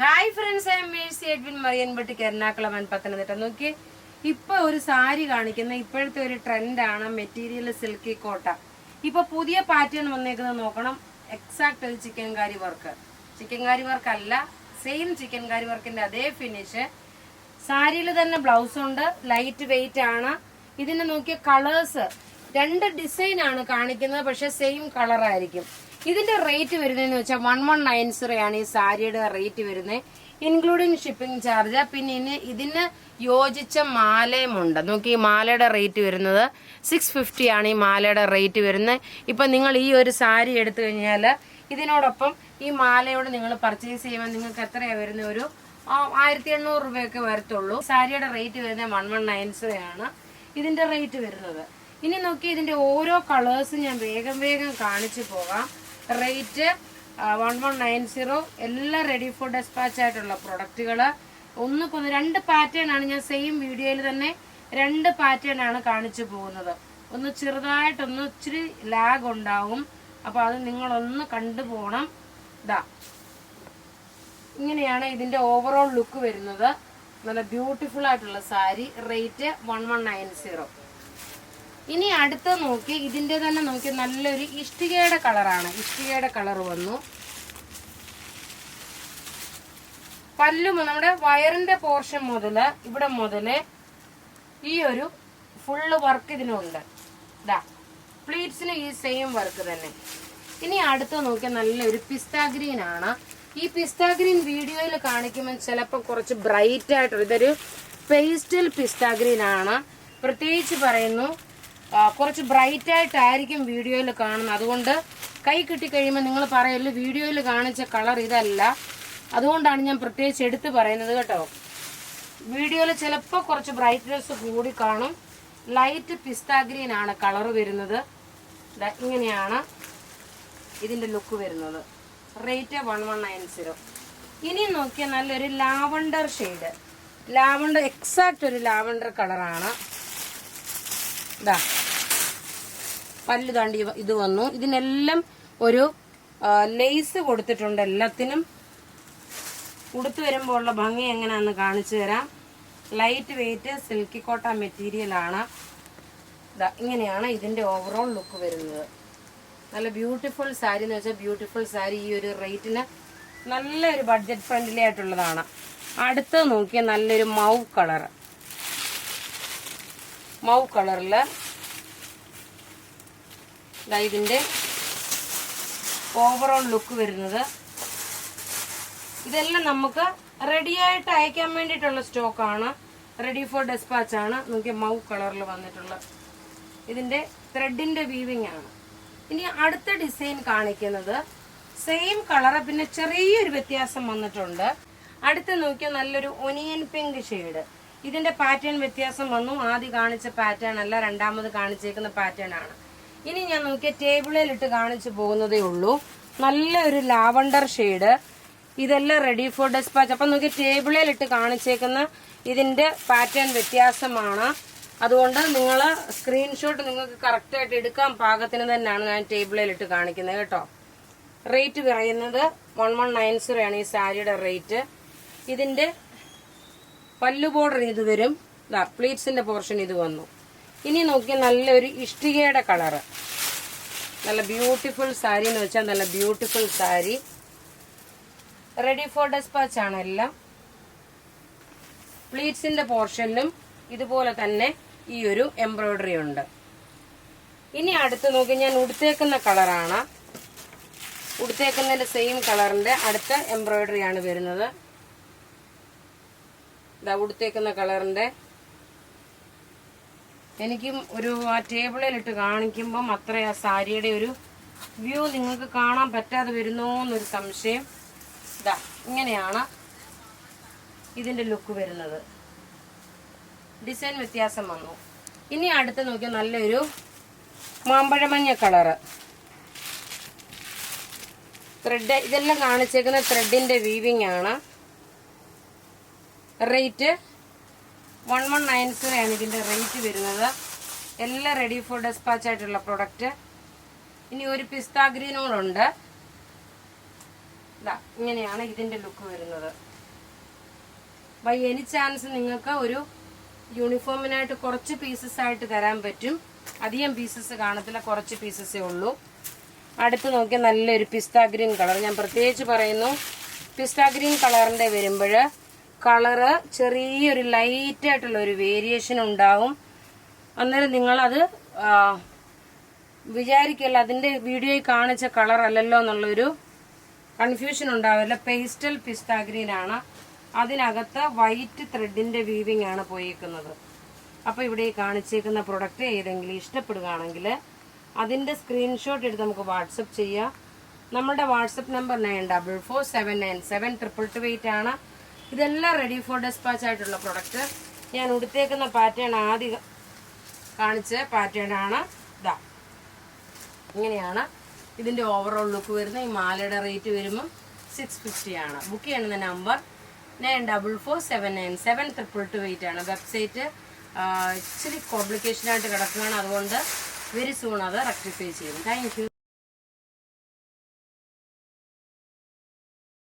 Hi friends, I am Mercy Edwin Mariyanpatti Ernakulam and Pathanamthitta. നോക്കി, ഇപ്പൊ ഒരു സാരി കാണിക്കുന്ന ഇപ്പോഴത്തെ ഒരു ട്രെൻഡാണ് മെറ്റീരിയൽ സിൽക്കി കോട്ട. ഇപ്പൊ പുതിയ പാറ്റേൺ വന്നേക്കുന്നത് നോക്കണം. എക്സാക്ട് ഒരു ചിക്കൻകാരി വർക്ക്, ചിക്കൻകാരി വർക്ക് അല്ല, സെയിം ചിക്കൻകാരി വർക്കിന്റെ അതേ ഫിനിഷ്. സാരിയിൽ തന്നെ ബ്ലൗസ് ഉണ്ട്, ലൈറ്റ് വെയിറ്റ് ആണ്. ഇതിന് നോക്കിയ കളേഴ്സ് രണ്ട് ഡിസൈൻ ആണ് കാണിക്കുന്നത്, പക്ഷെ സെയിം കളർ ആയിരിക്കും. ഇതിന്റെ റേറ്റ് വരുന്നതെന്ന് വെച്ചാൽ 1190 ആണ് ഈ സാരിയുടെ റേറ്റ് വരുന്നത്, ഇൻക്ലൂഡിങ് ഷിപ്പിംഗ് ചാർജ്. പിന്നെ ഇതിന് യോജിച്ച മാലയുമുണ്ട്. നോക്കി, ഈ മാലയുടെ റേറ്റ് വരുന്നത് 650 ആണ് ഈ മാലയുടെ റേറ്റ് വരുന്നത്. ഇപ്പൊ നിങ്ങൾ ഈ ഒരു സാരി എടുത്തു കഴിഞ്ഞാൽ ഇതിനോടൊപ്പം ഈ മാലയോട് നിങ്ങൾ പർച്ചേസ് ചെയ്യുമ്പോൾ നിങ്ങൾക്ക് എത്രയാ വരുന്നത്? ഒരു 1800 രൂപയൊക്കെ വരത്തുള്ളൂ. സാരിയുടെ റേറ്റ് വരുന്നത് 1190 ആണ് ഇതിന്റെ റേറ്റ് വരുന്നത്. ഇനി നോക്കി, ഇതിന്റെ ഓരോ കളേഴ്സും ഞാൻ വേഗം കാണിച്ചു പോകാം. റേറ്റ് 1190, എല്ലാം റെഡി ഫോർ ഡെസ്പാച്ച് ആയിട്ടുള്ള പ്രൊഡക്റ്റുകൾ. രണ്ട് പാറ്റേൺ ആണ് ഞാൻ സെയിം വീഡിയോയിൽ തന്നെ രണ്ട് പാറ്റേൺ ആണ് കാണിച്ചു പോകുന്നത്. ഒന്ന് ചെറുതായിട്ടൊന്ന് ഇച്ചിരി ലാഗ് ഉണ്ടാവും, അപ്പൊ അത് നിങ്ങളൊന്ന് കണ്ടുപോകണം. ഇങ്ങനെയാണ് ഇതിന്റെ ഓവറോൾ ലുക്ക് വരുന്നത്. നല്ല ബ്യൂട്ടിഫുൾ ആയിട്ടുള്ള സാരി, റേറ്റ് 1190. ഇനി അടുത്ത നോക്കി, ഇതിന്റെ തന്നെ നോക്കി, നല്ലൊരു ഇഷ്ടികയുടെ കളറാണ്. ഇഷ്ടികയുടെ കളർ വന്നു. പല്ലും നമ്മുടെ വയറിന്റെ പോർഷൻ മുതല് ഇവിടെ മുതല് ഈ ഒരു ഫുള്ള് വർക്ക് ഇതിനുണ്ട്. പ്ലീറ്റ്സിന് ഈ സെയിം വർക്ക് തന്നെ. ഇനി അടുത്ത നോക്കി, നല്ലൊരു പിസ്ത ഗ്രീൻ ആണ്. ഈ പിസ്ത ഗ്രീൻ വീഡിയോയിൽ കാണിക്കുമ്പോൾ ചിലപ്പോൾ കുറച്ച് ബ്രൈറ്റ് ആയിട്ടുള്ള, ഇതൊരു പേസ്റ്റൽ പിസ്ത ഗ്രീൻ ആണ്. പ്രത്യേകിച്ച് പറയുന്നു, കുറച്ച് ബ്രൈറ്റ് ആയിട്ടായിരിക്കും വീഡിയോയിൽ കാണുന്നത്. അതുകൊണ്ട് കൈ കിട്ടിക്കഴിയുമ്പോൾ നിങ്ങൾ പറയല്ലോ വീഡിയോയിൽ കാണിച്ച കളർ ഇതല്ല. അതുകൊണ്ടാണ് ഞാൻ പ്രത്യേകിച്ച് എടുത്ത് പറയുന്നത് കേട്ടോ. വീഡിയോയിൽ ചിലപ്പോൾ കുറച്ച് ബ്രൈറ്റ്നെസ് കൂടി കാണും. ലൈറ്റ് പിസ്ത ഗ്രീൻ ആണ് കളർ വരുന്നത്. ഇങ്ങനെയാണ് ഇതിന്റെ ലുക്ക് വരുന്നത്. റേറ്റ് 1190. ഇനി നോക്കിയാൽ നല്ലൊരു ലാവണ്ടർ ഷെയ്ഡ്, ലാവണ്ടർ, എക്സാക്ട് ഒരു ലാവണ്ടർ കളറാണ്. പല്ല് താണ്ടി ഇത് വന്നു. ഇതിനെല്ലാം ഒരു ലേസ് കൊടുത്തിട്ടുണ്ട്. എല്ലാത്തിനും ഉടുത്തു വരുമ്പോൾ ഉള്ള ഭംഗി എങ്ങനെയാണെന്ന് കാണിച്ചു തരാം. ലൈറ്റ് വെയിറ്റ് സിൽക്കി കോട്ട മെറ്റീരിയൽ ആണ്. ഇങ്ങനെയാണ് ഇതിന്റെ ഓവറോൾ ലുക്ക് വരുന്നത്. നല്ല ബ്യൂട്ടിഫുൾ സാരി എന്ന് വെച്ചാൽ ബ്യൂട്ടിഫുൾ സാരി. ഈ ഒരു റേറ്റിന് നല്ലൊരു ബഡ്ജറ്റ് ഫ്രണ്ട്ലി ആയിട്ടുള്ളതാണ്. അടുത്ത് നോക്കിയാൽ നല്ലൊരു മൗവ് കളർ, മൗവ് കളറില് ഇതിന്റെ ഓവറോൾ ലുക്ക് വരുന്നത്. ഇതെല്ലാം നമുക്ക് റെഡി ആയിട്ട് അയക്കാൻ വേണ്ടിയിട്ടുള്ള സ്റ്റോക്കാണ്, റെഡി ഫോർ ഡെസ്പാച്ച് ആണ്. നോക്കിയ മൗവ് കളറിൽ വന്നിട്ടുള്ള ഇതിന്റെ ത്രെഡിന്റെ വീവിങ് ആണ്. ഇനി അടുത്ത ഡിസൈൻ കാണിക്കുന്നത് സെയിം കളറ്, പിന്നെ ചെറിയൊരു വ്യത്യാസം വന്നിട്ടുണ്ട്. അടുത്ത് നോക്കിയാൽ നല്ലൊരു ഒനിയൻ പിങ്ക് ഷെയ്ഡ്. ഇതിന്റെ പാറ്റേൺ വ്യത്യാസം വന്നു. ആദ്യം കാണിച്ച പാറ്റേൺ അല്ല, രണ്ടാമത് കാണിച്ചേക്കുന്ന പാറ്റേൺ ആണ്. ഇനി ഞാൻ നോക്കിയ ടേബിളിൽ ഇട്ട് കാണിച്ചു പോകുന്നതേ ഉള്ളൂ. നല്ലൊരു ലാവണ്ടർ ഷെയ്ഡ്. ഇതെല്ലാം റെഡി ഫോർ ഡെസ്പാച്ച്. അപ്പൊ നോക്കിയ ടേബിളിൽ ഇട്ട് കാണിച്ചേക്കുന്ന ഇതിന്റെ പാറ്റേൺ വ്യത്യാസമാണ്. അതുകൊണ്ട് നിങ്ങൾ സ്ക്രീൻഷോട്ട് നിങ്ങൾക്ക് കറക്റ്റ് ആയിട്ട് എടുക്കാൻ പാകത്തിന് തന്നെയാണ് ഞാൻ ടേബിളിൽ ഇട്ട് കാണിക്കുന്നത് കേട്ടോ. റേറ്റ് പറയുന്നത് 1190 ആണ് ഈ സാരിയുടെ റേറ്റ്. ഇതിന്റെ പല്ലു ബോർഡർ ഇത് വരും. പ്ലീറ്റ്സിന്റെ പോർഷൻ ഇത് വന്നു. ഇനി നോക്കിയാൽ നല്ലൊരു ഇഷ്ടികയുടെ കളറ്, നല്ല ബ്യൂട്ടിഫുൾ സാരി എന്ന് വെച്ചാൽ നല്ല beautiful sari. Ready for dispatch ആണ് എല്ലാം. പ്ലീറ്റ്സിന്റെ പോർഷനിലും ഇതുപോലെ തന്നെ ഈ ഒരു എംബ്രോയിഡറി ഉണ്ട്. ഇനി അടുത്ത് നോക്കി, ഞാൻ ഉടുത്തേക്കുന്ന കളറാണ്. ഉടുത്തേക്കുന്നതിന്റെ സെയിം കളറിന്റെ അടുത്ത എംബ്രോയിഡറി ആണ് വരുന്നത്. ഉടുത്തേക്കുന്ന കളറിന്റെ എനിക്കും ഒരു ആ ടേബിളിൽ ഇട്ട് കാണിക്കുമ്പം അത്ര ആ സാരിയുടെ ഒരു വ്യൂ നിങ്ങൾക്ക് കാണാൻ പറ്റാതെ വരുന്നോ എന്നൊരു സംശയം. ഇങ്ങനെയാണ് ഇതിന്റെ ലുക്ക് വരുന്നത്. ഡിസൈൻ വ്യത്യാസം വന്നു. ഇനി അടുത്ത് നോക്കിയാൽ നല്ലൊരു മാമ്പഴമഞ്ഞ കളറ് ത്രെഡ്. ഇതെല്ലാം കാണിച്ചേക്കുന്ന ത്രെഡിന്റെ വീവിങ് ആണ്. റേറ്റ് 1190 ആണ് ഇതിന്റെ റേറ്റ് വരുന്നത്. എല്ലാം റെഡി ഫോർ ഡെസ്പാച്ച് ആയിട്ടുള്ള പ്രൊഡക്റ്റ്. ഇനി ഒരു പിസ്ത ഗ്രീനോടുണ്ട്. ഇതാ ഇങ്ങനെയാണ് ഇതിന്റെ ലുക്ക് വരുന്നത്. ബൈ എനി ചാൻസ് നിങ്ങൾക്ക് ഒരു യൂണിഫോമിനായിട്ട് കുറച്ച് പീസസ് ആയിട്ട് തരാൻ പറ്റും. അധികം പീസസ് കാണത്തില്ല, കുറച്ച് പീസസേ ഉള്ളൂ. അടുത്ത് നോക്കിയാൽ നല്ലൊരു പിസ്ത ഗ്രീൻ കളർ. ഞാൻ പ്രത്യേകിച്ച് പറയുന്നു, പിസ്ത ഗ്രീൻ കളറിന്റെ വരുമ്പോൾ കളറ് ചെറിയൊരു ലൈറ്റ് ആയിട്ടുള്ള ഒരു വേരിയേഷൻ ഉണ്ടാവും. അന്നേരം നിങ്ങളത് വിചാരിക്കല്ല അതിന്റെ വീഡിയോയിൽ കാണിച്ച കളർ അല്ലല്ലോ എന്നുള്ളൊരു കൺഫ്യൂഷൻ ഉണ്ടാവില്ല. പേസ്റ്റൽ പിസ്ത ഗ്രീൻ ആണ്, അതിനകത്ത് വൈറ്റ് ത്രെഡിന്റെ വീവിംഗ് ആണ് പോയേക്കുന്നത്. അപ്പോൾ ഇവിടെ കാണിച്ചേക്കുന്ന പ്രൊഡക്റ്റ് ഏതെങ്കിലും ഇഷ്ടപ്പെടുകയാണെങ്കിൽ അതിന്റെ സ്ക്രീൻഷോട്ട് എടുത്ത് നമുക്ക് വാട്സപ്പ് ചെയ്യാം. നമ്മുടെ വാട്സപ്പ് നമ്പർ 9447972228 ആണ്. ഇതെല്ലാം റെഡി ഫോർ ഡെസ്പാച്ച് ആയിട്ടുള്ള പ്രൊഡക്റ്റ്. ഞാൻ ഉടുത്തേക്കുന്ന പാറ്റേൺ ആദ്യം കാണിച്ച പാറ്റേൺ ആണ്. ഇതാ ഇങ്ങനെയാണ് ഇതിന്റെ ഓവറോൾ ലുക്ക് വരുന്നത്. ഈ മാലയുടെ റേറ്റ് വരുമ്പോൾ 650 ആണ്. ബുക്ക് ചെയ്യുന്ന നമ്പർ 9447972228 ആണ്. വെബ്സൈറ്റ് ഇച്ചിരി കോംപ്ലിക്കേഷനായിട്ട് കിടക്കുകയാണ്, അതുകൊണ്ട് വെരി സൂൺ അത് റെക്ടിഫൈ ചെയ്യും. Thank you.